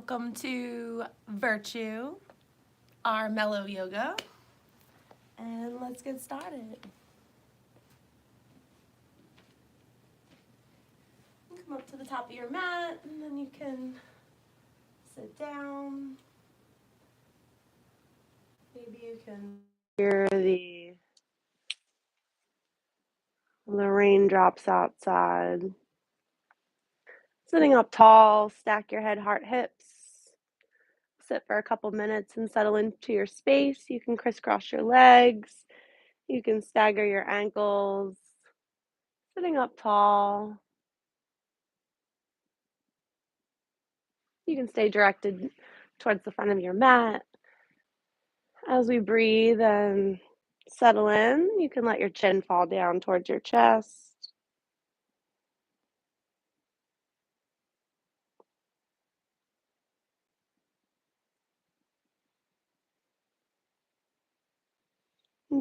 Welcome to Virtue, our mellow yoga, and let's get started. Come up to the top of your mat, and then you can sit down. Maybe you can hear the raindrops outside. Sitting up tall, stack your head, heart, hips. Sit for a couple minutes and settle into your space. You can crisscross your legs. You can stagger your ankles. Sitting up tall. You can stay directed towards the front of your mat. As we breathe and settle in, you can let your chin fall down towards your chest.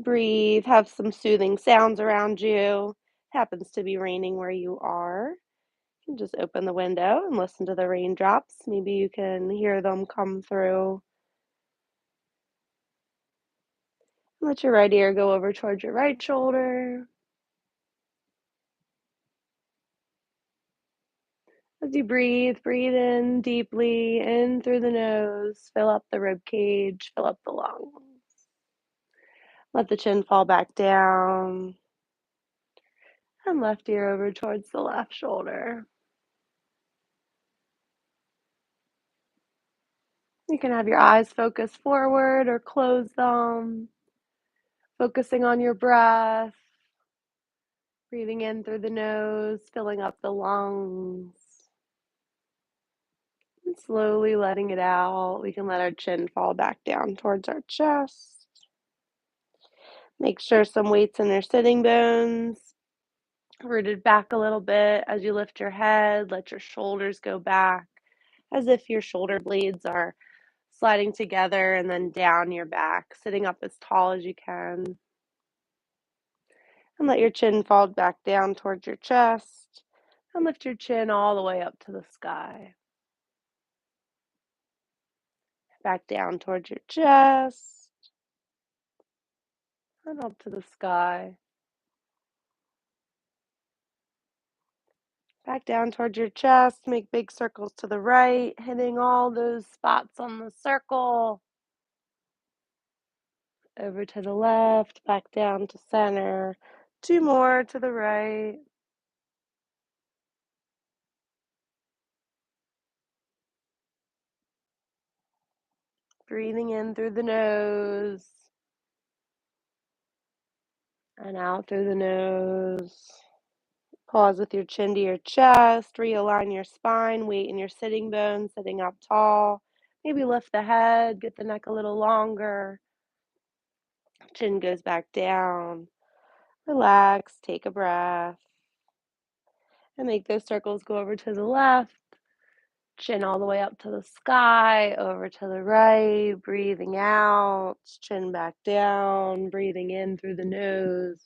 Breathe, have some soothing sounds around you. It happens to be raining where you are. You can just open the window and listen to the raindrops. Maybe you can hear them come through. Let your right ear go over towards your right shoulder. As you breathe, breathe in deeply, in through the nose, fill up the rib cage, fill up the lungs. Let the chin fall back down, and left ear over towards the left shoulder. You can have your eyes focus forward or close them, focusing on your breath, breathing in through the nose, filling up the lungs, and slowly letting it out. We can let our chin fall back down towards our chest. Make sure some weight's in your sitting bones, rooted back a little bit. As you lift your head, let your shoulders go back as if your shoulder blades are sliding together and then down your back, sitting up as tall as you can. And let your chin fall back down towards your chest and lift your chin all the way up to the sky. Back down towards your chest and up to the sky. Back down towards your chest, make big circles to the right, hitting all those spots on the circle. Over to the left, back down to center. 2 more to the right. Breathing in through the nose and out through the nose. Pause with your chin to your chest. Realign your spine, weight in your sitting bones, sitting up tall. Maybe lift the head, get the neck a little longer. Chin goes back down. Relax, take a breath. And make those circles go over to the left. Chin all the way up to the sky, over to the right. Breathing out, chin back down. Breathing in through the nose.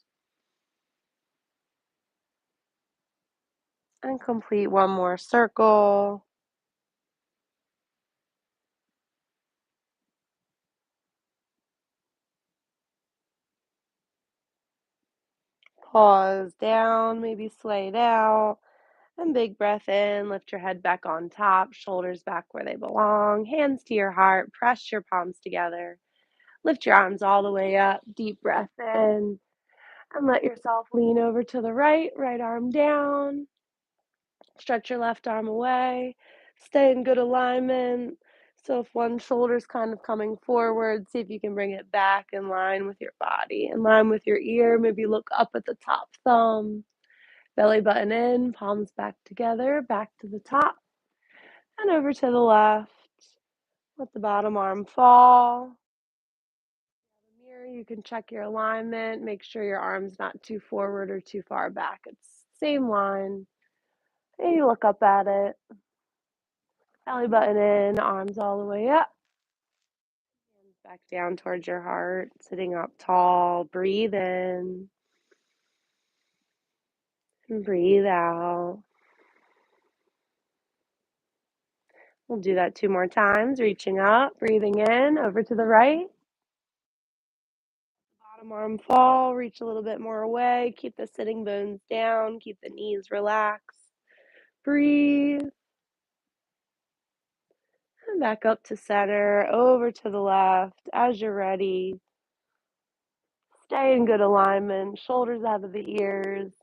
And complete one more circle. Pause down, maybe sway it out. And big breath in, lift your head back on top, shoulders back where they belong, hands to your heart, press your palms together. Lift your arms all the way up, deep breath in, and let yourself lean over to the right, right arm down. Stretch your left arm away. Stay in good alignment. So if one shoulder's kind of coming forward, see if you can bring it back in line with your body, in line with your ear. Maybe look up at the top thumb. Belly button in, palms back together, back to the top, and over to the left. Let the bottom arm fall. Mirror, you can check your alignment, make sure your arm's not too forward or too far back. It's same line. And you look up at it. Belly button in, arms all the way up. Hands back down towards your heart, sitting up tall. Breathe in and breathe out. We'll do that 2 more times, reaching up, breathing in, over to the right. Bottom arm fall, reach a little bit more away, keep the sitting bones down, keep the knees relaxed. Breathe, and back up to center, over to the left. As you're ready, stay in good alignment, shoulders out of the ears,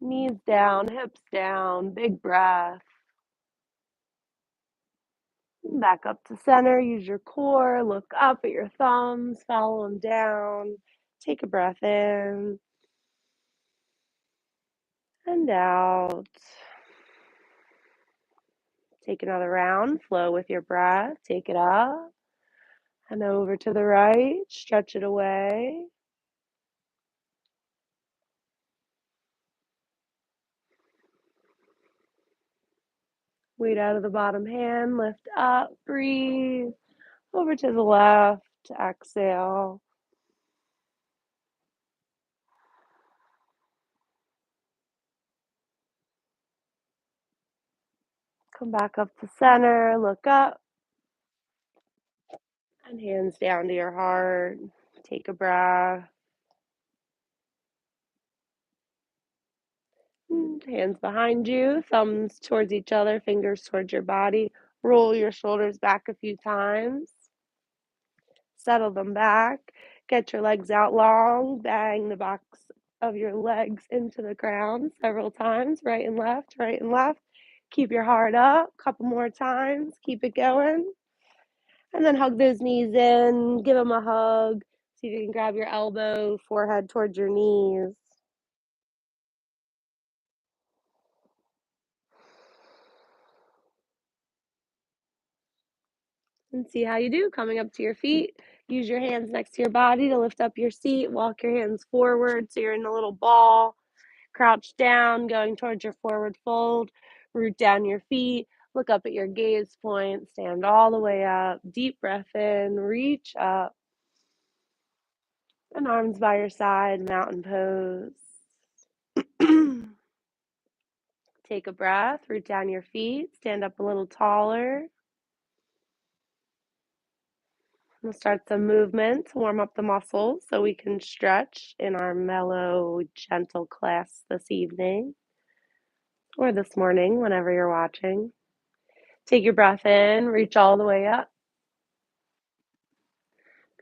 knees down, hips down, big breath. Back up to center, use your core, look up at your thumbs, follow them down. Take a breath in and out. Take another round, flow with your breath, take it up and over to the right, stretch it away. Weight out of the bottom hand, lift up, breathe, over to the left, exhale. Come back up to center, look up, and hands down to your heart. Take a breath. Hands behind you, thumbs towards each other, fingers towards your body. Roll your shoulders back a few times. Settle them back. Get your legs out long. Bang the backs of your legs into the ground several times, right and left, right and left. Keep your heart up. Couple more times. Keep it going. And then hug those knees in. Give them a hug. See if you can grab your elbow, forehead towards your knees. And see how you do. Coming up to your feet. Use your hands next to your body to lift up your seat. Walk your hands forward so you're in a little ball. Crouch down, going towards your forward fold. Root down your feet. Look up at your gaze point. Stand all the way up. Deep breath in. Reach up. And arms by your side. Mountain pose. Take a breath. Root down your feet. Stand up a little taller. We'll start some movement to warm up the muscles so we can stretch in our mellow, gentle class this evening or this morning, whenever you're watching. Take your breath in, reach all the way up,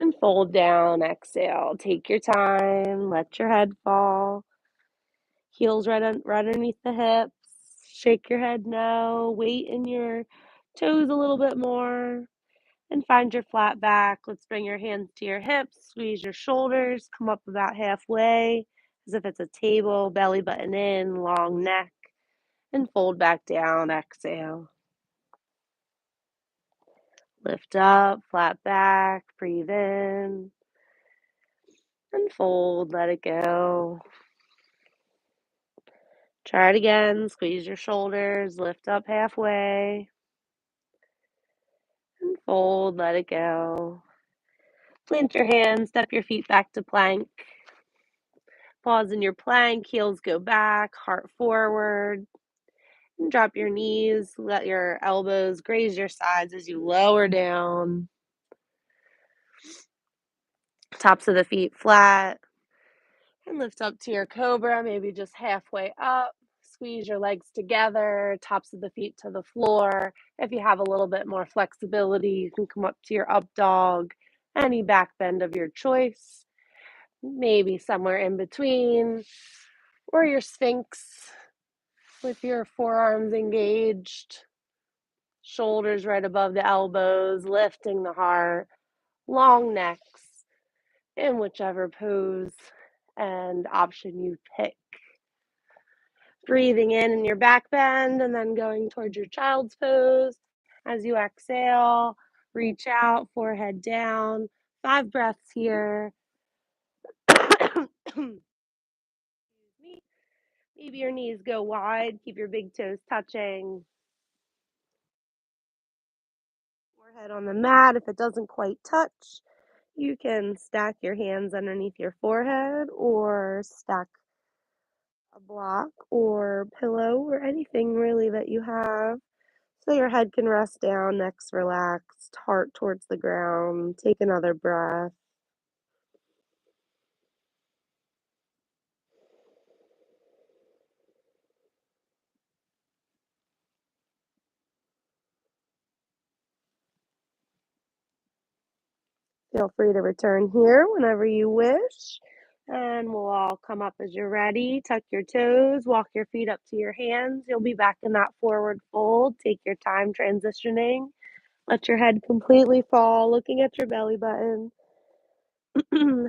and fold down. Exhale. Take your time, let your head fall. Heels right underneath the hips. Shake your head no. Weight in your toes a little bit more. And find your flat back. Let's bring your hands to your hips, squeeze your shoulders, come up about halfway as if it's a table, belly button in, long neck, and fold back down. Exhale. Lift up, flat back, breathe in, and fold, let it go. Try it again, squeeze your shoulders, lift up halfway, and fold, let it go. Plant your hands, step your feet back to plank. Pause in your plank, heels go back, heart forward. And drop your knees, let your elbows graze your sides as you lower down. Tops of the feet flat. And lift up to your cobra, maybe just halfway up. Squeeze your legs together, tops of the feet to the floor. If you have a little bit more flexibility, you can come up to your up dog, any back bend of your choice. Maybe somewhere in between, or your sphinx with your forearms engaged, shoulders right above the elbows, lifting the heart, long necks in whichever pose and option you pick. Breathing in your back bend and then going towards your child's pose. As you exhale, reach out, forehead down. 5 breaths here. Maybe your knees go wide. Keep your big toes touching. Forehead on the mat. If it doesn't quite touch, you can stack your hands underneath your forehead or stack a block or pillow or anything really that you have So your head can rest down, neck's relaxed, heart towards the ground. Take another breath. Feel free to return here whenever you wish. And we'll all come up as you're ready. Tuck your toes, walk your feet up to your hands. You'll be back in that forward fold. Take your time transitioning. Let your head completely fall, looking at your belly button.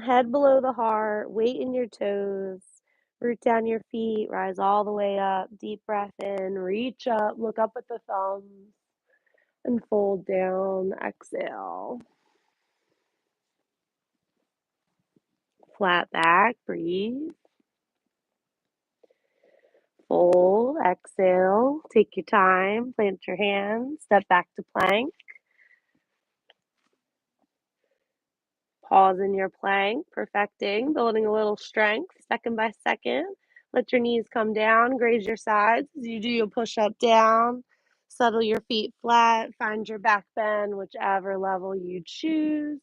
Head below the heart, weight in your toes. Root down your feet, rise all the way up. Deep breath in, reach up, look up at the thumbs, and fold down. Exhale. Flat back, breathe. Fold, exhale. Take your time, plant your hands, step back to plank. Pause in your plank, perfecting, building a little strength second by second. Let your knees come down, graze your sides as you do your push up down. Settle your feet flat, find your back bend, whichever level you choose.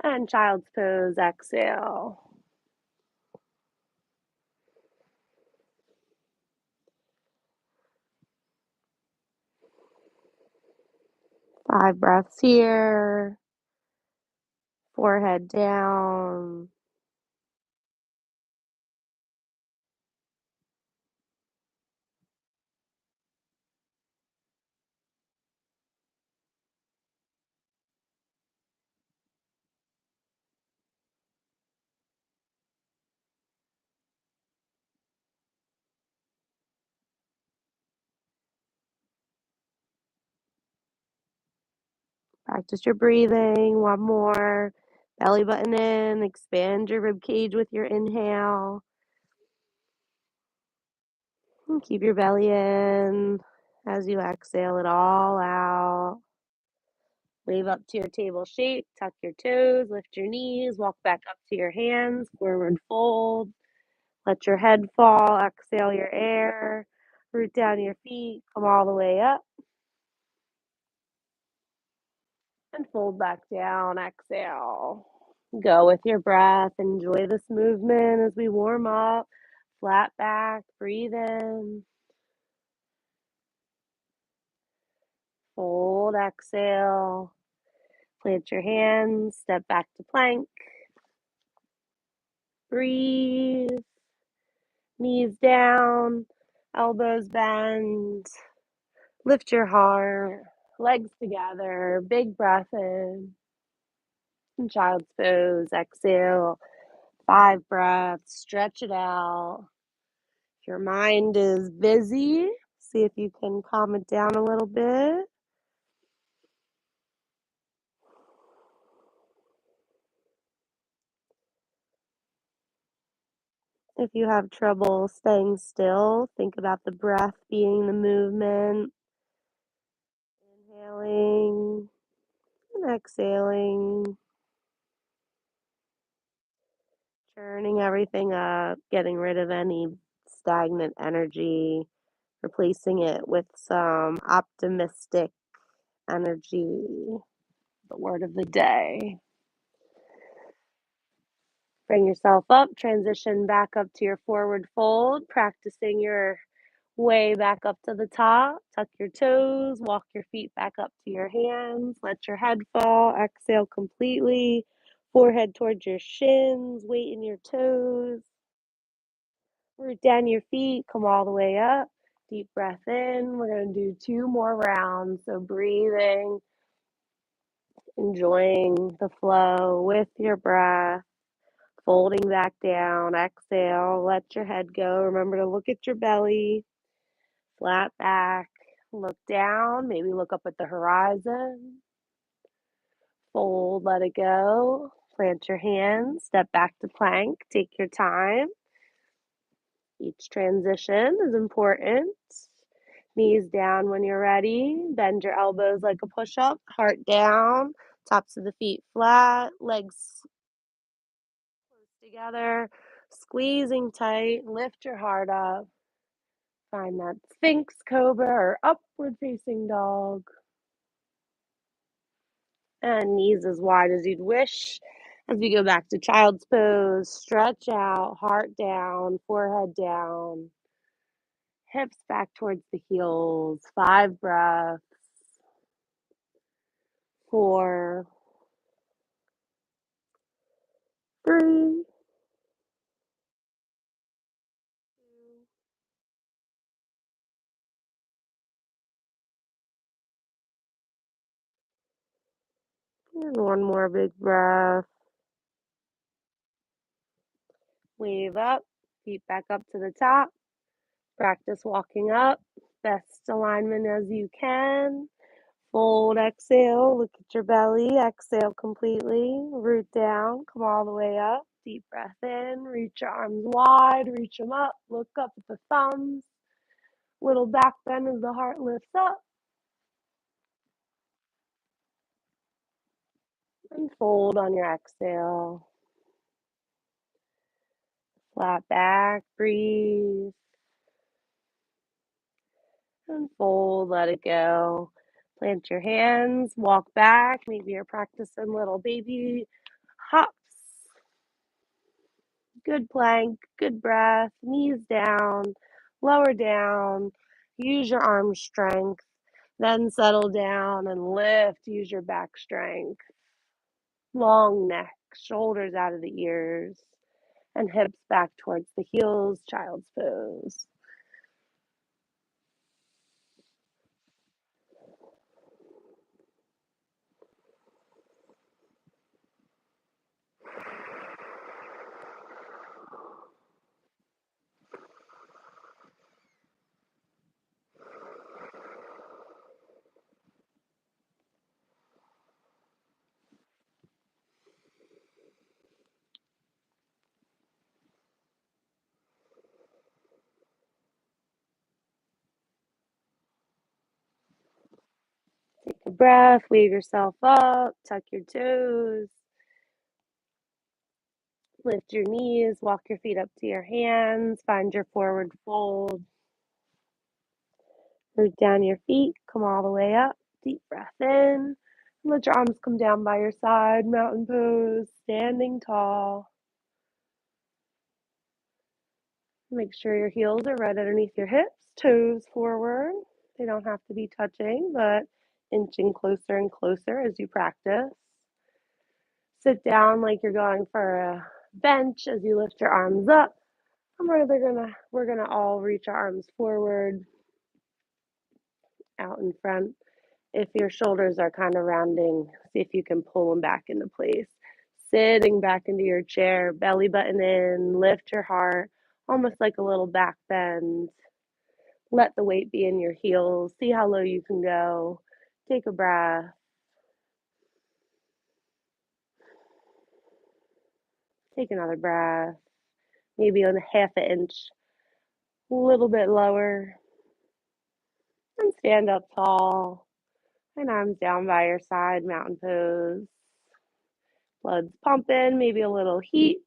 And child's pose, exhale. Five breaths here, forehead down. Practice your breathing. One more. Belly button in. Expand your rib cage with your inhale. And keep your belly in. As you exhale it all out. Wave up to your table shape. Tuck your toes. Lift your knees. Walk back up to your hands. Forward fold. Let your head fall. Exhale your air. Root down your feet. Come all the way up. And fold back down. Exhale. Go with your breath. Enjoy this movement as we warm up. Flat back. Breathe in. Fold. Exhale. Plant your hands. Step back to plank. Breathe. Knees down. Elbows bend. Lift your heart. Legs together. Big breath in. And child's pose. Exhale. 5 breaths. Stretch it out. If your mind is busy, see if you can calm it down a little bit. If you have trouble staying still, think about the breath being the movement. Inhaling and exhaling. Churning everything up, getting rid of any stagnant energy, replacing it with some optimistic energy. The word of the day. Bring yourself up, transition back up to your forward fold, practicing your way back up to the top. Tuck your toes, walk your feet back up to your hands, let your head fall, exhale completely, forehead towards your shins, weight in your toes. Root down your feet, come all the way up. Deep breath in. We're going to do 2 more rounds. So breathing, enjoying the flow with your breath. Folding back down, exhale, let your head go. Remember to look at your belly, flat back, look down, maybe look up at the horizon. Fold, let it go. Plant your hands, step back to plank, take your time. Each transition is important. Knees down when you're ready. Bend your elbows like a push-up, heart down, tops of the feet flat, legs close together, squeezing tight, lift your heart up. Find that Sphinx, Cobra, or upward facing dog. And knees as wide as you'd wish. As we go back to child's pose, stretch out, heart down, forehead down, hips back towards the heels. 5 breaths. 4, 3, 2, and one more big breath. Wave up, feet back up to the top. Practice walking up, best alignment as you can. Fold, exhale, look at your belly, exhale completely, root down, come all the way up, deep breath in, reach your arms wide, reach them up, look up at the thumbs, little back bend as the heart lifts up, and fold on your exhale. Flat back, breathe, and fold, let it go. Plant your hands, walk back, maybe you're practicing little baby hops. Good plank, good breath, knees down, lower down. Use your arm strength, then settle down and lift. Use your back strength. Long neck, shoulders out of the ears, and hips back towards the heels, child's pose. Take a breath, wave yourself up, tuck your toes, lift your knees, walk your feet up to your hands, find your forward fold. Root down your feet, come all the way up, deep breath in. Let your arms come down by your side, mountain pose, standing tall. Make sure your heels are right underneath your hips, toes forward. They don't have to be touching, but inching closer and closer as you practice. Sit down like you're going for a bench as you lift your arms up. And we're gonna all reach our arms forward, out in front. If your shoulders are kind of rounding, see if you can pull them back into place. Sitting back into your chair, belly button in, lift your heart, almost like a little back bend. Let the weight be in your heels. See how low you can go. Take a breath. Take another breath. Maybe a half an inch, a little bit lower. And stand up tall. And arms down by your side, mountain pose. Blood's pumping, maybe a little heat,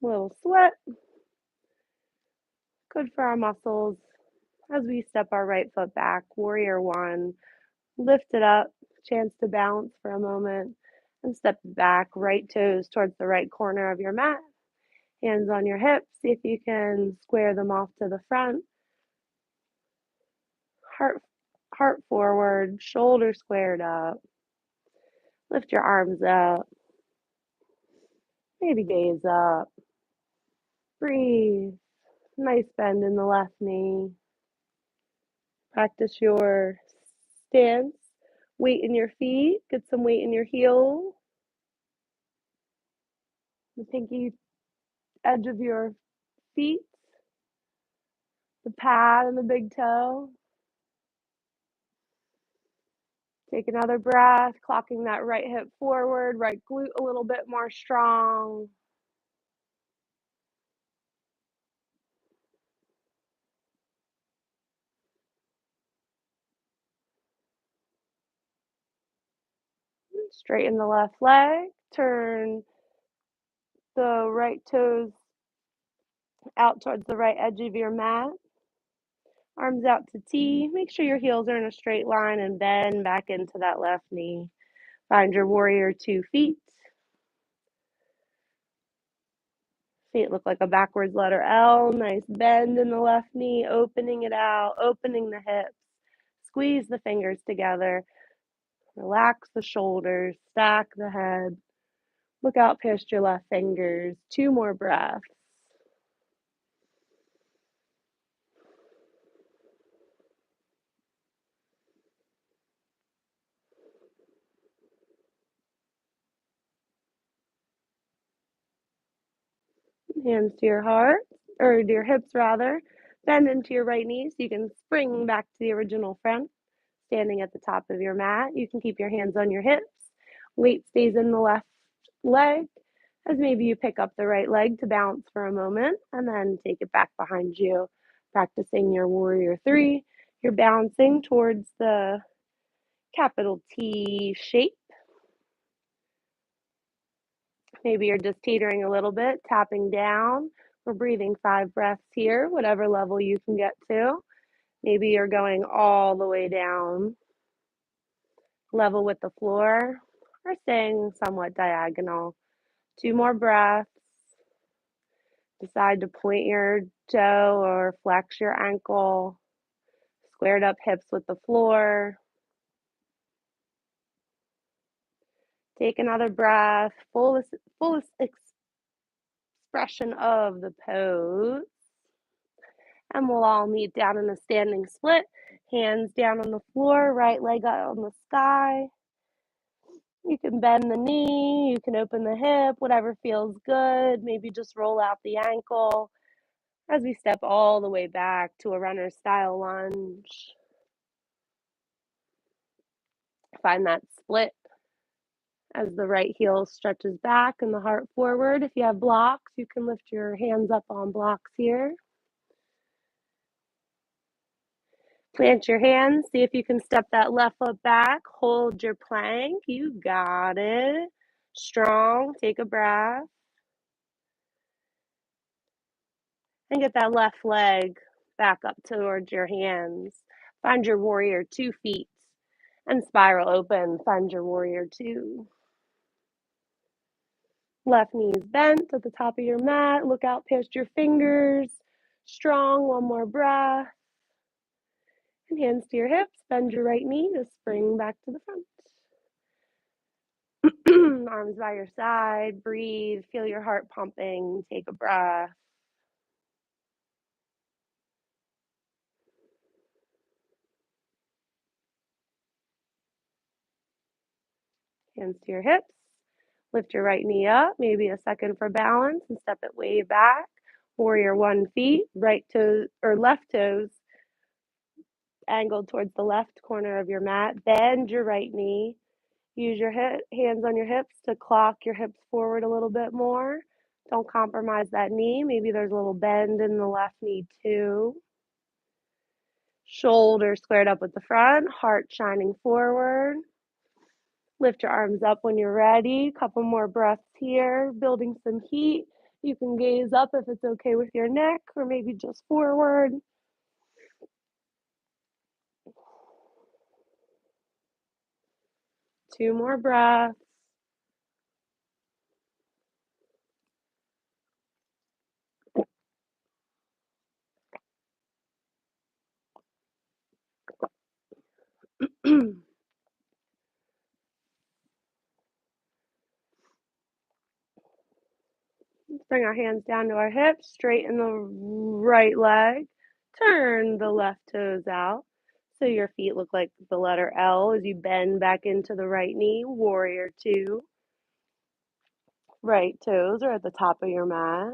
a little sweat. Good for our muscles. As we step our right foot back, warrior one, lift it up, chance to balance for a moment, and step back, right toes towards the right corner of your mat. Hands on your hips, see if you can square them off to the front. Heart forward, shoulders squared up. Lift your arms up, maybe gaze up. Breathe. Nice bend in the left knee. Practice your stance. Weight in your feet. Get some weight in your heel. The pinky edge of your feet. The pad and the big toe. Take another breath, clocking that right hip forward, right glute a little bit more strong. Straighten the left leg. Turn the right toes out towards the right edge of your mat. Arms out to T. Make sure your heels are in a straight line and bend back into that left knee. Find your warrior 2 feet. Feet look like a backwards letter L. Nice bend in the left knee, opening it out, opening the hips. Squeeze the fingers together. Relax the shoulders, stack the head. Look out past your left fingers. 2 more breaths. Hands to your heart, or to your hips rather. Bend into your right knee so you can spring back to the original front. Standing at the top of your mat, you can keep your hands on your hips. Weight stays in the left leg as maybe you pick up the right leg to bounce for a moment and then take it back behind you. Practicing your warrior 3. You're bouncing towards the capital T shape. Maybe you're just teetering a little bit, tapping down. We're breathing 5 breaths here, whatever level you can get to. Maybe you're going all the way down, level with the floor, or staying somewhat diagonal. 2 more breaths. Decide to point your toe or flex your ankle. Squared up hips with the floor. Take another breath. Fullest expression of the pose. And we'll all meet down in a standing split. Hands down on the floor, right leg out on the sky. You can bend the knee, you can open the hip, whatever feels good. Maybe just roll out the ankle as we step all the way back to a runner style lunge. Find that split as the right heel stretches back and the heart forward. If you have blocks, you can lift your hands up on blocks here. Plant your hands. See if you can step that left foot back. Hold your plank. You got it. Strong. Take a breath. And get that left leg back up towards your hands. Find your warrior 2 feet and spiral open. Find your warrior 2. Left knee is bent at the top of your mat. Look out past your fingers. Strong. 1 more breath. And hands to your hips. Bend your right knee to spring back to the front. Arms by your side. Breathe. Feel your heart pumping. Take a breath. Hands to your hips. Lift your right knee up, maybe a second for balance, and step it way back. Warrior 1 feet, right toes or left toes angled towards the left corner of your mat. Bend your right knee. Use your hands on your hips to clock your hips forward a little bit more. Don't compromise that knee. Maybe there's a little bend in the left knee too. Shoulders squared up with the front, heart shining forward. Lift your arms up when you're ready. Couple more breaths here, building some heat. You can gaze up if it's okay with your neck, or maybe just forward. Two more breaths. Let's bring our hands down to our hips, straighten the right leg, turn the left toes out so your feet look like the letter L as you bend back into the right knee, warrior 2. Right toes are at the top of your mat.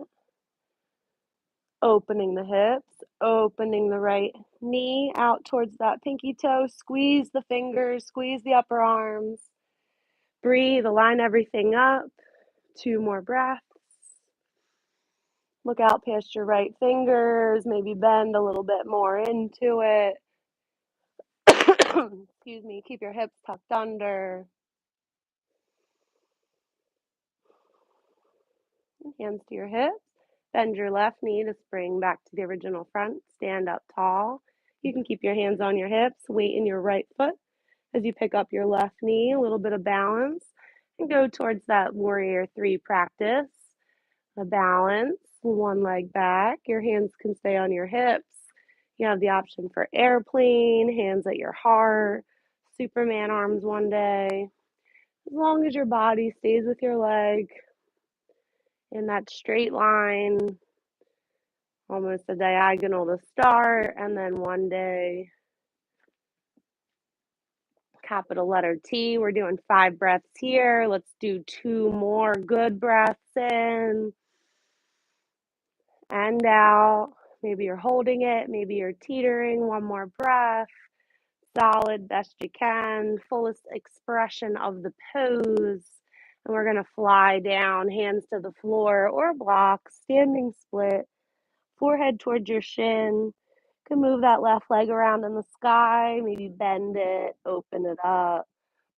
Opening the hips, opening the right knee out towards that pinky toe. Squeeze the fingers, squeeze the upper arms. Breathe, align everything up. 2 more breaths. Look out past your right fingers, maybe bend a little bit more into it. Excuse me, keep your hips tucked under. Hands to your hips. Bend your left knee to spring back to the original front. Stand up tall. You can keep your hands on your hips, weight in your right foot as you pick up your left knee, a little bit of balance, and go towards that warrior three practice. A balance, one leg back. Your hands can stay on your hips. You have the option for airplane, hands at your heart, Superman arms one day. As long as your body stays with your leg in that straight line, almost a diagonal to start, and then one day, capital letter T. We're doing 5 breaths here. Let's do 2 more good breaths in and out. Maybe you're holding it, maybe you're teetering. One more breath. Solid, best you can, fullest expression of the pose. And we're going to fly down, hands to the floor or block, standing split, forehead towards your shin. You can move that left leg around in the sky, maybe bend it, open it up,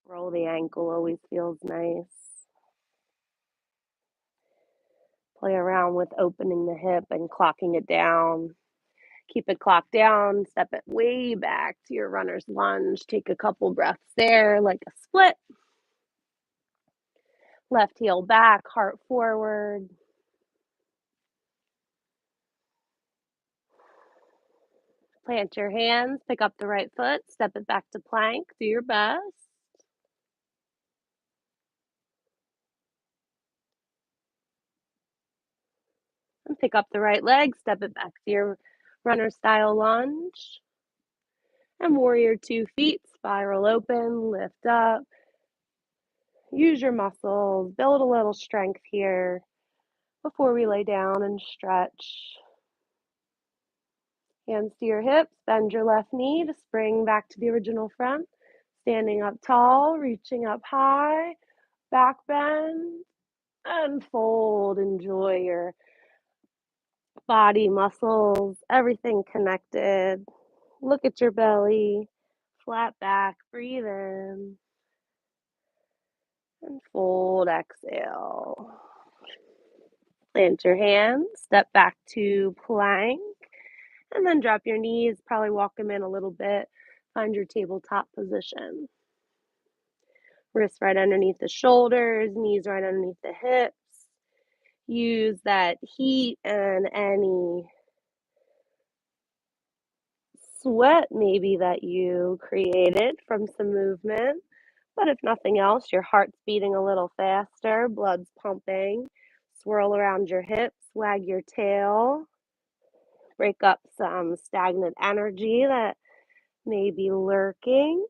roll the ankle, always feels nice. Play around with opening the hip and clocking it down. Keep it clocked down, step it way back to your runner's lunge. Take a couple breaths there, like a split. Left heel back, heart forward. Plant your hands, pick up the right foot, step it back to plank. Do your best. And pick up the right leg, step it back to your runner style lunge. And warrior 2 feet, spiral open, lift up. Use your muscles, build a little strength here before we lay down and stretch. Hands to your hips, bend your left knee to spring back to the original front. Standing up tall, reaching up high, back bend, and fold. Enjoy your body, muscles, everything connected. Look at your belly, flat back, breathe in, and fold, exhale. Plant your hands, step back to plank, and then drop your knees, probably walk them in a little bit. Find your tabletop position. Wrists right underneath the shoulders, knees right underneath the hips. Use that heat and any sweat maybe that you created from some movement. But if nothing else, your heart's beating a little faster, blood's pumping. Swirl around your hips, wag your tail. Break up some stagnant energy that may be lurking.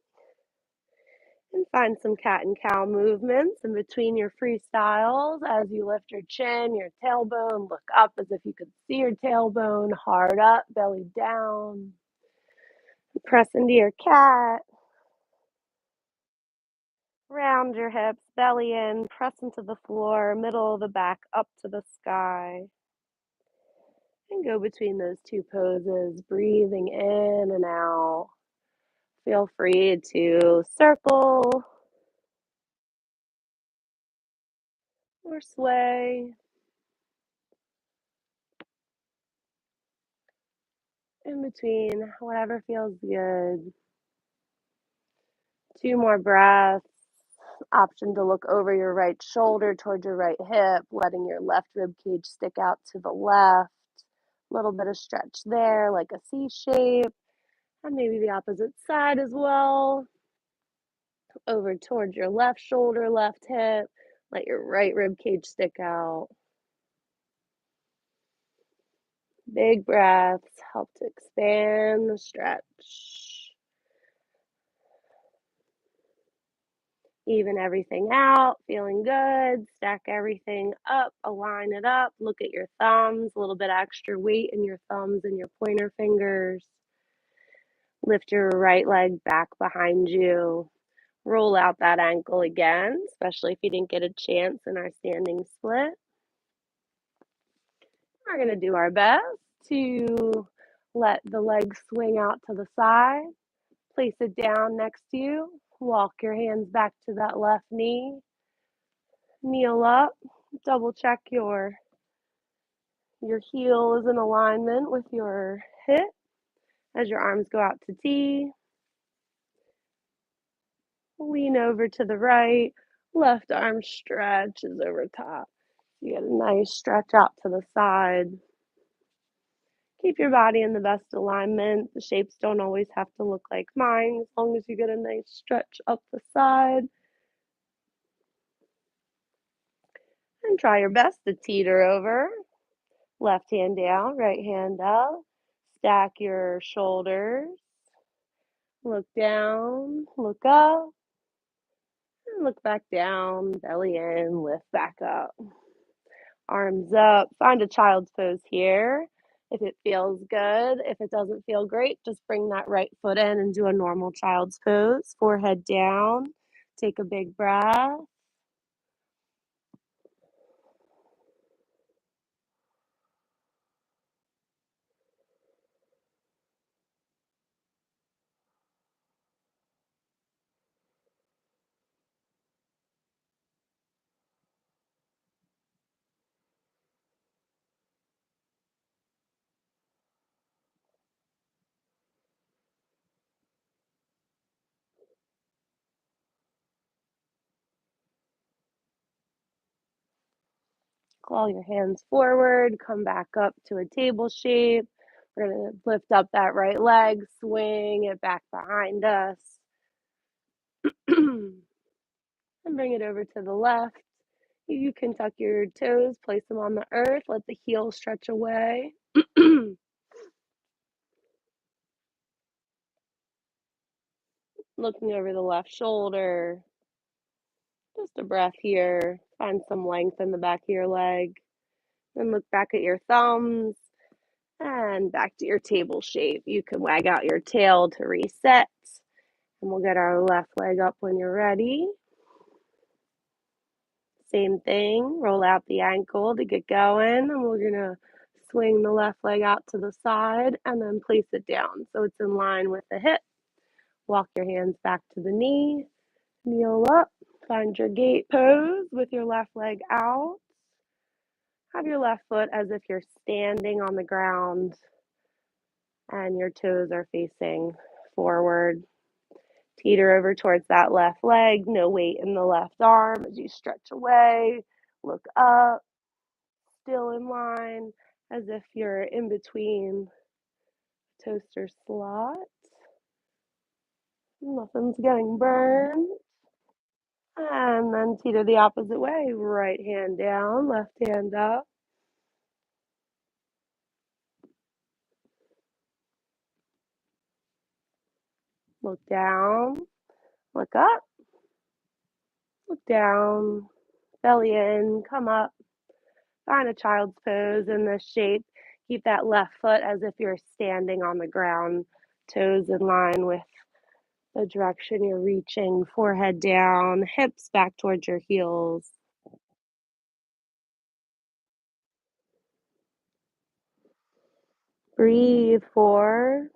And find some cat and cow movements in between your freestyles as you lift your chin, your tailbone, look up as if you could see your tailbone, hard up, belly down. Press into your cat. Round your hips, belly in, press into the floor, middle of the back up to the sky. And go between those two poses, breathing in and out. Feel free to circle or sway in between, whatever feels good. 2 more breaths. Option to look over your right shoulder towards your right hip, letting your left rib cage stick out to the left. A little bit of stretch there, like a C shape. And maybe the opposite side as well. Over towards your left shoulder, left hip. Let your right rib cage stick out. Big breaths help to expand the stretch. Even everything out, feeling good. Stack everything up, align it up. Look at your thumbs, a little bit extra weight in your thumbs and your pointer fingers. Lift your right leg back behind you. Roll out that ankle again, especially if you didn't get a chance in our standing split. We're going to do our best to let the leg swing out to the side. Place it down next to you. Walk your hands back to that left knee. Kneel up. Double check your heel is in alignment with your hip. As your arms go out to T, lean over to the right, left arm stretches over top. You get a nice stretch out to the side. Keep your body in the best alignment. The shapes don't always have to look like mine as long as you get a nice stretch up the side. And try your best to teeter over. Left hand down, right hand up. Stack your shoulders. Look down, look up, and look back down. Belly in, lift back up. Arms up. Find a child's pose here if it feels good. If it doesn't feel great, just bring that right foot in and do a normal child's pose. Forehead down. Take a big breath. Claw your hands forward. Come back up to a table shape. We're going to lift up that right leg, swing it back behind us, and bring it over to the left. You can tuck your toes, place them on the earth, let the heel stretch away. Looking over the left shoulder. Just a breath here. Find some length in the back of your leg. Then look back at your thumbs and back to your table shape. You can wag out your tail to reset. And we'll get our left leg up when you're ready. Same thing, roll out the ankle to get going, and we're gonna swing the left leg out to the side and then place it down so it's in line with the hip. Walk your hands back to the knee, kneel up, find your gate pose with your left leg out. Have your left foot as if you're standing on the ground and your toes are facing forward. Teeter over towards that left leg, no weight in the left arm as you stretch away. Look up, still in line, as if you're in between toaster slots. Nothing's getting burned. And then teeter the opposite way. Right hand down, left hand up. Look down, look up, look down, belly in, come up. Find a child's pose in this shape. Keep that left foot as if you're standing on the ground, toes in line with the direction you're reaching, forehead down, hips back towards your heels. Breathe. 4,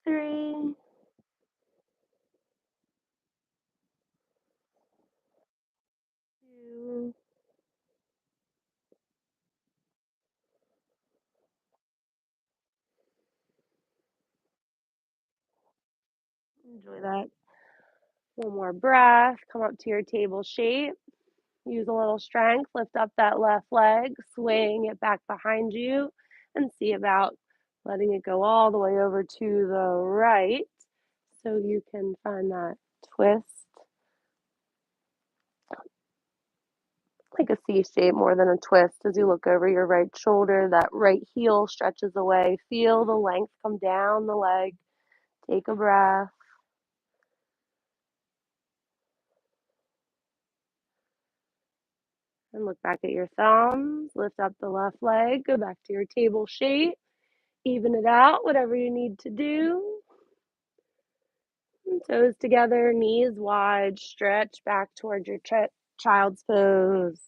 3, 2. Enjoy that. One more breath. Come up to your table shape. Use a little strength. Lift up that left leg. Swing it back behind you. And see about letting it go all the way over to the right so you can find that twist. Like a C shape more than a twist as you look over your right shoulder. That right heel stretches away. Feel the length come down the leg. Take a breath. And look back at your thumbs. Lift up the left leg. Go back to your table shape. Even it out, whatever you need to do. And toes together, knees wide. Stretch back towards your child's pose.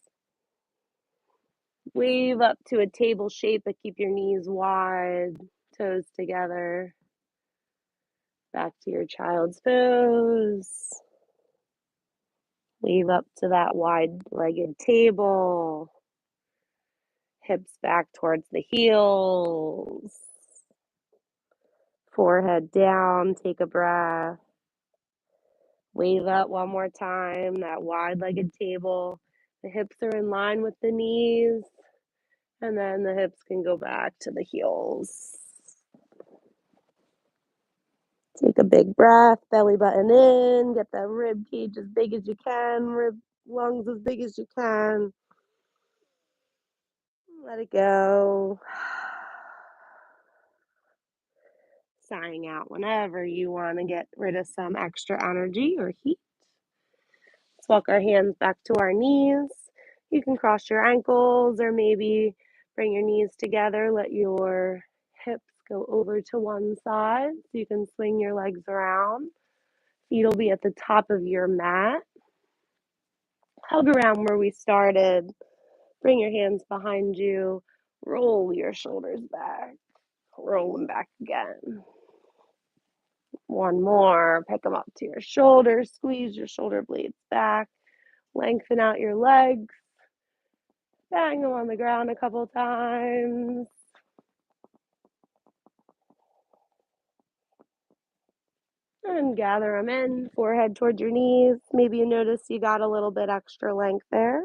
Wave up to a table shape, but keep your knees wide. Toes together. Back to your child's pose. Wave up to that wide-legged table. Hips back towards the heels. Forehead down, take a breath. Wave up one more time, that wide-legged table. The hips are in line with the knees, and then the hips can go back to the heels. Take a big breath, belly button in, get the rib cage as big as you can, rib lungs as big as you can. Let it go. Sighing out whenever you want to get rid of some extra energy or heat. Let's walk our hands back to our knees. You can cross your ankles or maybe bring your knees together. Let your hips go over to one side so you can swing your legs around. Feet will be at the top of your mat. Hug around where we started. Bring your hands behind you. Roll your shoulders back. Roll them back again. One more. Pick them up to your shoulders. Squeeze your shoulder blades back. Lengthen out your legs. Bang them on the ground a couple times. And gather them in. Forehead towards your knees. Maybe you notice you got a little bit extra length there.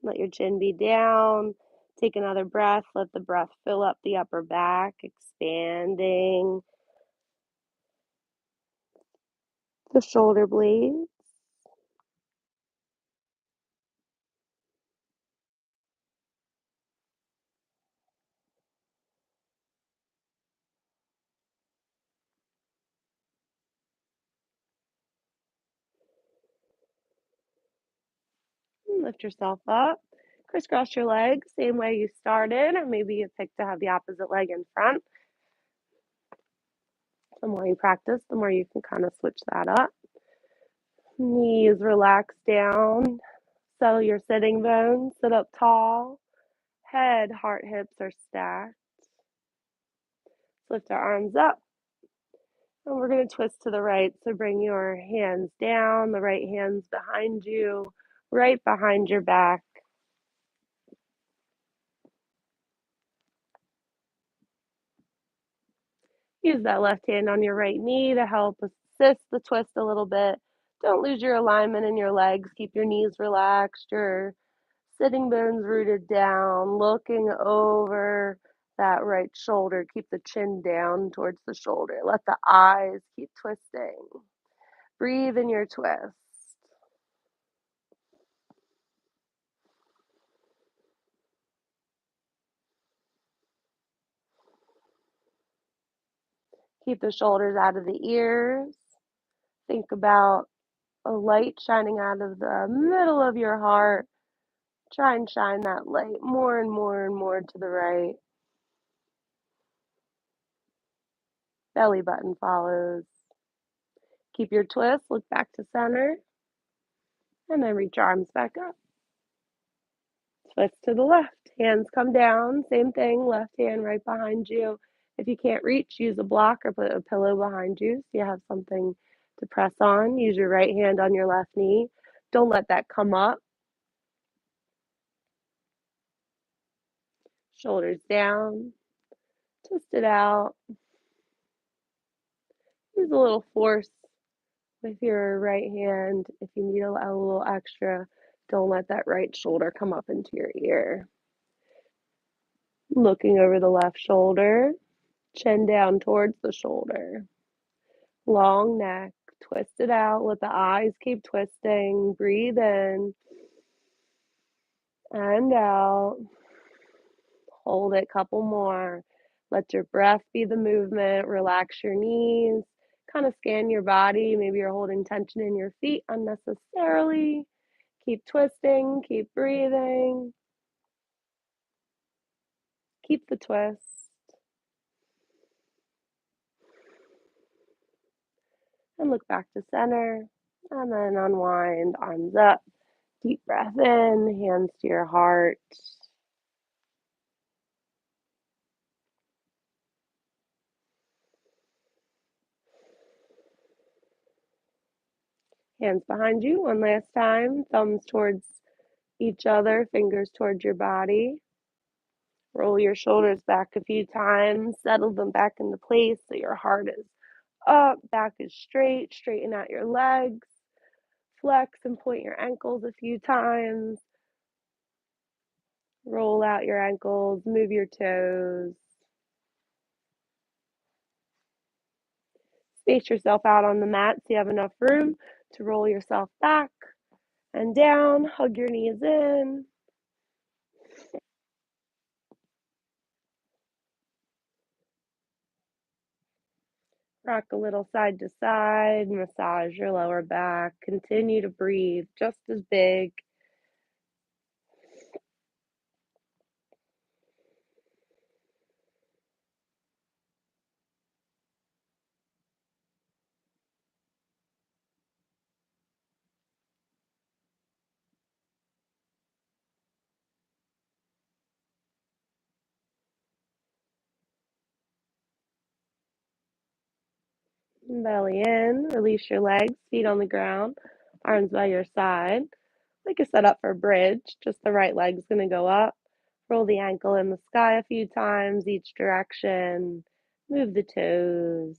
Let your chin be down. Take another breath. Let the breath fill up the upper back, expanding the shoulder blades. Lift yourself up. Crisscross your legs, same way you started, or maybe you pick to have the opposite leg in front. The more you practice, the more you can kind of switch that up. Knees relax down. Settle your sitting bones. Sit up tall. Head, heart, hips are stacked. Lift our arms up. And we're going to twist to the right. So bring your hands down, the right hand's behind you, right behind your back. Use that left hand on your right knee to help assist the twist a little bit. Don't lose your alignment in your legs. Keep your knees relaxed, your sitting bones rooted down, looking over that right shoulder. Keep the chin down towards the shoulder. Let the eyes keep twisting. Breathe in your twist. Keep the shoulders out of the ears. Think about a light shining out of the middle of your heart. Try and shine that light more and more and more to the right. Belly button follows. Keep your twist, look back to center, and then reach your arms back up. Twist to the left. Hands come down. Same thing, left hand right behind you. If you can't reach, use a block or put a pillow behind you so you have something to press on. Use your right hand on your left knee. Don't let that come up. Shoulders down. Twist it out. Use a little force with your right hand. If you need a little extra, don't let that right shoulder come up into your ear. Looking over the left shoulder, chin down towards the shoulder. Long neck, twist it out. Let the eyes keep twisting. Breathe in and out. Hold it, couple more. Let your breath be the movement. Relax your knees. Kind of scan your body. Maybe you're holding tension in your feet unnecessarily. Keep twisting, keep breathing. Keep the twist. And look back to center. And then unwind, arms up. Deep breath in, hands to your heart. Hands behind you one last time, thumbs towards each other, fingers towards your body. Roll your shoulders back a few times, settle them back into place so your heart is up, back is straight, straighten out your legs, flex and point your ankles a few times, roll out your ankles, move your toes, space yourself out on the mat so you have enough room to roll yourself back and down, hug your knees in. Rock a little side to side, massage your lower back, continue to breathe just as big. Belly in, release your legs, feet on the ground, arms by your side. Like a setup for bridge, just the right leg's going to go up. Roll the ankle in the sky a few times, each direction. Move the toes.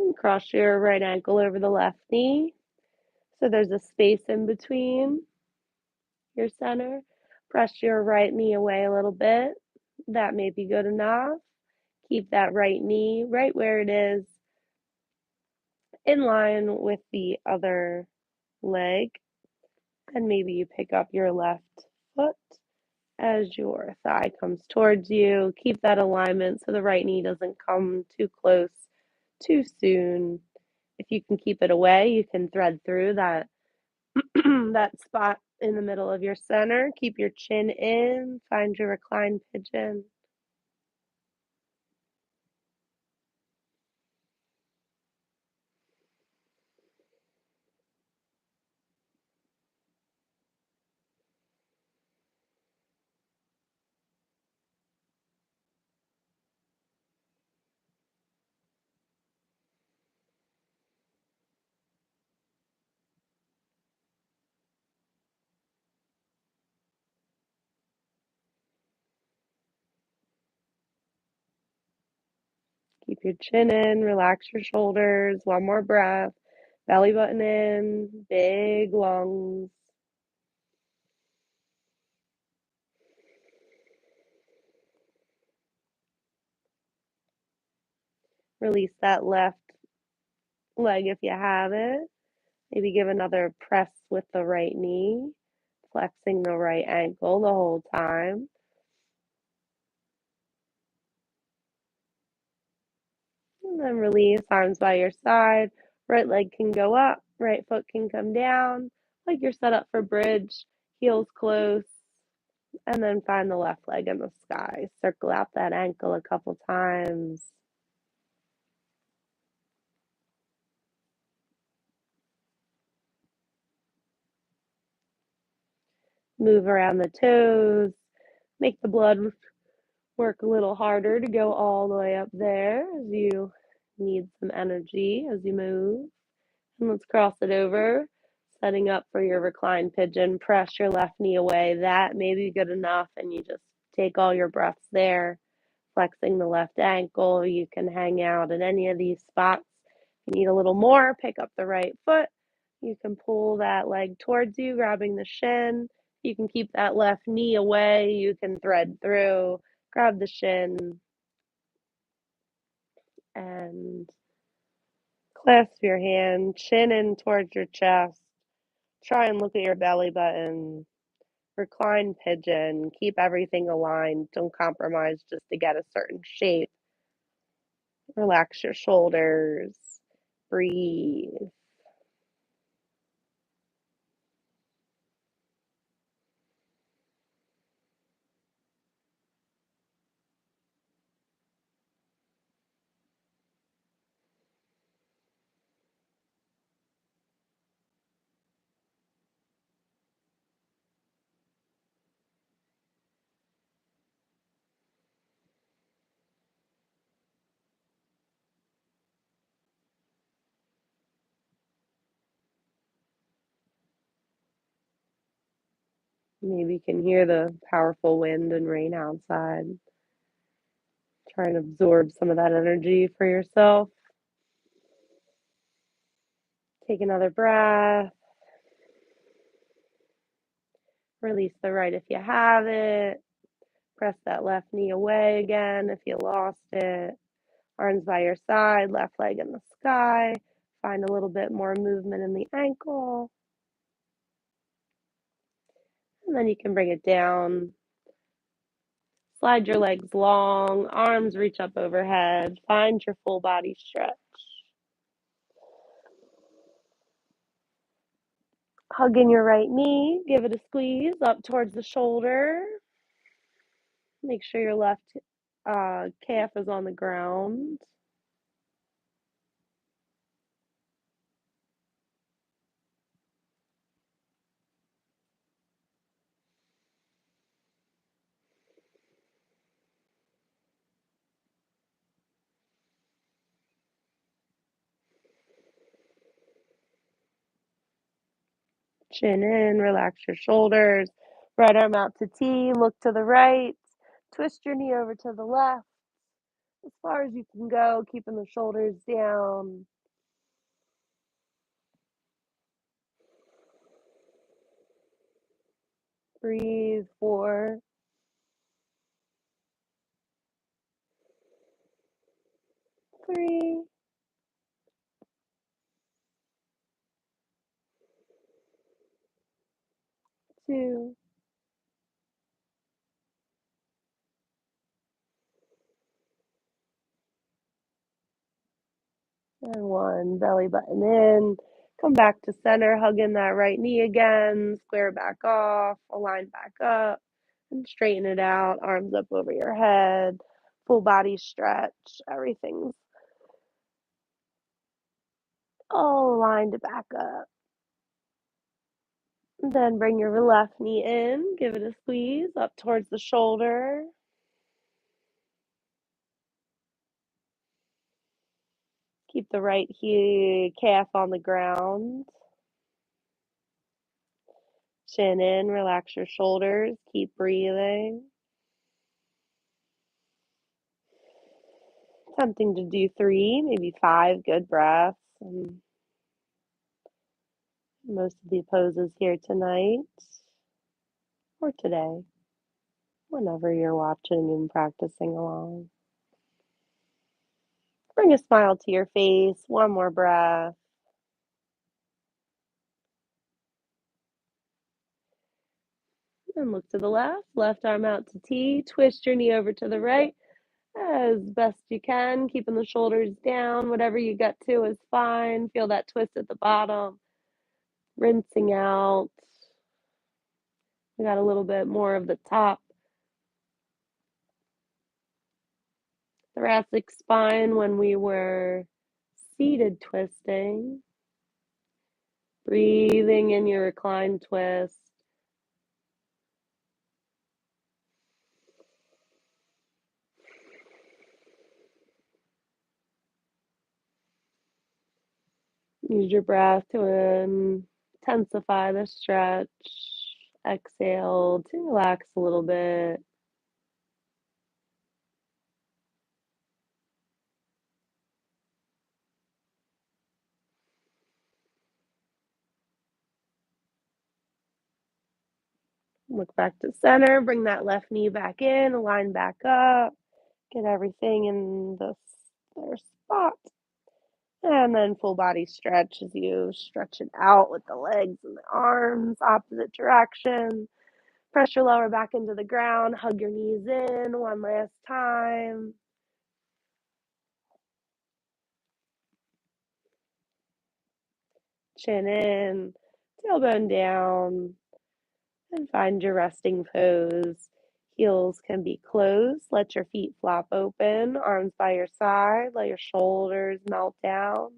And cross your right ankle over the left knee. So there's a space in between your center. Press your right knee away a little bit. That may be good enough. Keep that right knee right where it is, in line with the other leg. And maybe you pick up your left foot as your thigh comes towards you. Keep that alignment so the right knee doesn't come too close too soon. If you can keep it away, you can thread through that that spot in the middle of your center. Keep your chin in, find your reclined pigeon. Keep your chin in, relax your shoulders. One more breath. Belly button in, big lungs. Release that left leg if you have it. Maybe give another press with the right knee, flexing the right ankle the whole time. And then release, arms by your side. Right leg can go up, right foot can come down, like you're set up for bridge, heels close, and then find the left leg in the sky. Circle out that ankle a couple times. Move around the toes. Make the blood work a little harder to go all the way up there as you need some energy as you move. And let's cross it over, setting up for your reclined pigeon. Press your left knee away. That may be good enough, and you just take all your breaths there, flexing the left ankle. You can hang out in any of these spots. If you need a little more, pick up the right foot. You can pull that leg towards you, grabbing the shin. You can keep that left knee away. You can thread through, grab the shin, and clasp your hand, chin in towards your chest. Try and look at your belly button. Recline pigeon. Keep everything aligned. Don't compromise just to get a certain shape. Relax your shoulders. Breathe. Maybe you can hear the powerful wind and rain outside. Try and absorb some of that energy for yourself. Take another breath. Release the right if you have it. Press that left knee away again if you lost it. Arms by your side, left leg in the sky. Find a little bit more movement in the ankle. And then you can bring it down. Slide your legs long, arms reach up overhead. Find your full body stretch. Hug in your right knee, give it a squeeze up towards the shoulder. Make sure your left calf is on the ground. Chin in, relax your shoulders. Right arm out to T, look to the right. Twist your knee over to the left. As far as you can go, keeping the shoulders down. Breathe, 4, 3, 2, and 1. Belly button in. Come back to center, hug in that right knee again. Square back off, align back up, and straighten it out. Arms up over your head. Full body stretch. Everything's all aligned back up. Then bring your left knee in, give it a squeeze up towards the shoulder. Keep the right calf on the ground. Chin in, relax your shoulders, keep breathing. Attempting to do 3, maybe 5 good breaths. And most of the poses here tonight or today, whenever you're watching and practicing along. Bring a smile to your face, one more breath. And look to the left, left arm out to T, twist your knee over to the right as best you can, keeping the shoulders down. Whatever you get to is fine. Feel that twist at the bottom, rinsing out. We got a little bit more of the top thoracic spine when we were seated twisting. Breathing in your reclined twist. Use your breath to intensify the stretch. Exhale to relax a little bit. Look back to center. Bring that left knee back in. Align back up. Get everything in their spot. And then full body stretch as you stretch it out with the legs and the arms, opposite direction. Press your lower back into the ground. Hug your knees in one last time. Chin in, tailbone down, and find your resting pose. Heels can be closed. Let your feet flop open, arms by your side. Let your shoulders melt down.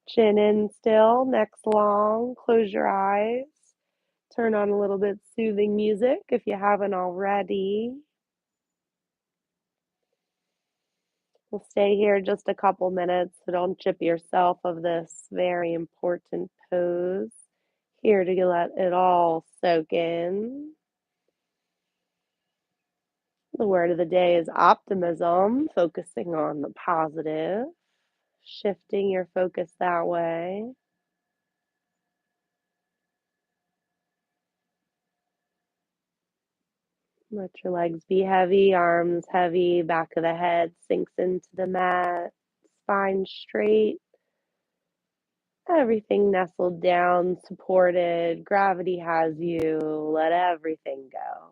Chin in still, neck's long. Close your eyes. Turn on a little bit soothing music if you haven't already. We'll stay here just a couple minutes, so don't chip yourself of this very important pose. Here to let it all soak in. The word of the day is optimism, focusing on the positive, shifting your focus that way. Let your legs be heavy, arms heavy, back of the head sinks into the mat, spine straight, everything nestled down, supported. Gravity has you. Let everything go.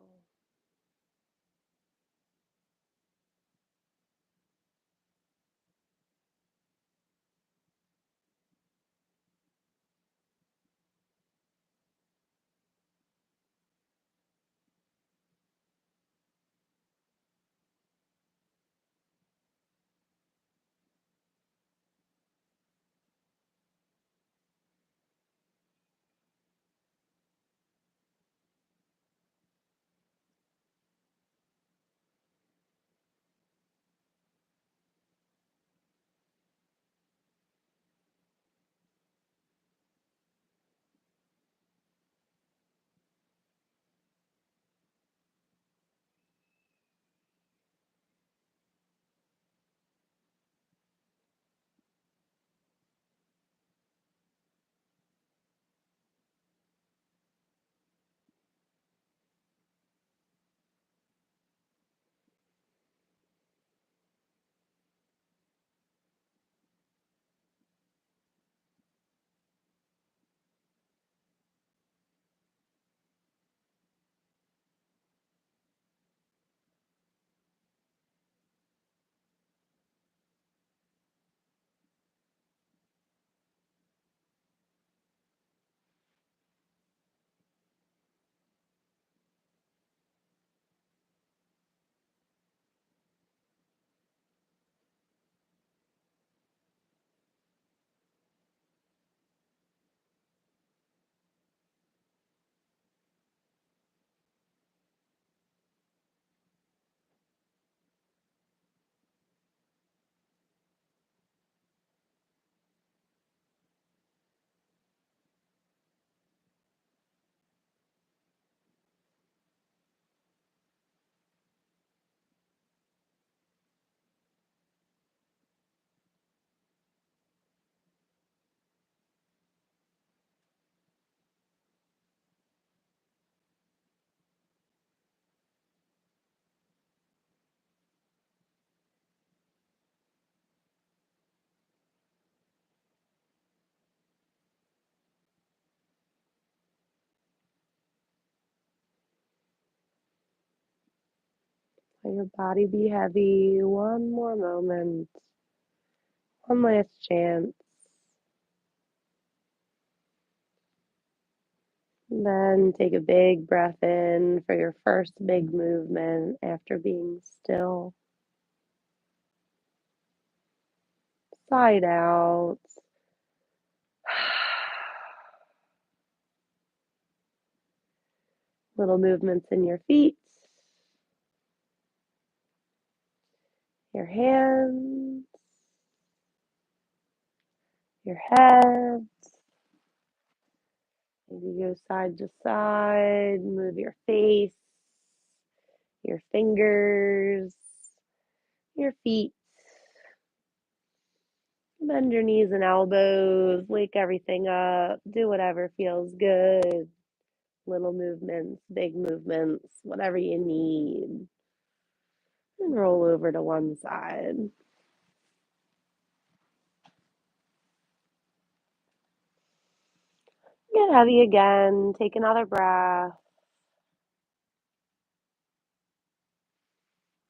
Let your body be heavy. One more moment. One last chance. Then take a big breath in for your first big movement after being still. Side out. Little movements in your feet, your hands, your head. Maybe go side to side, move your face, your fingers, your feet. Bend your knees and elbows, wake everything up, do whatever feels good. Little movements, big movements, whatever you need. And roll over to one side. Get heavy again. Take another breath.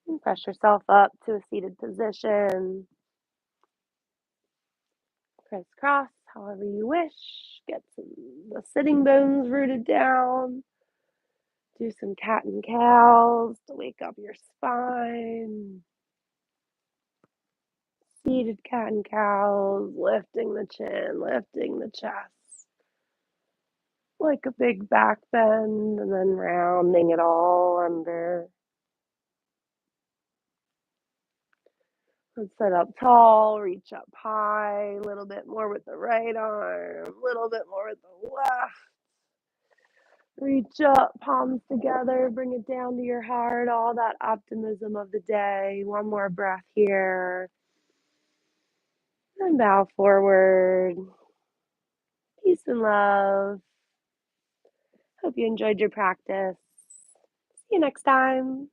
And press yourself up to a seated position. Crisscross, however you wish. Get the sitting bones rooted down. Do some cat and cows to wake up your spine. Seated cat and cows, lifting the chin, lifting the chest. Like a big back bend, and then rounding it all under. Let's sit up tall, reach up high, a little bit more with the right arm, a little bit more with the left. Reach up, palms together, bring it down to your heart, all that optimism of the day. One more breath here. And bow forward. Peace and love. Hope you enjoyed your practice. See you next time.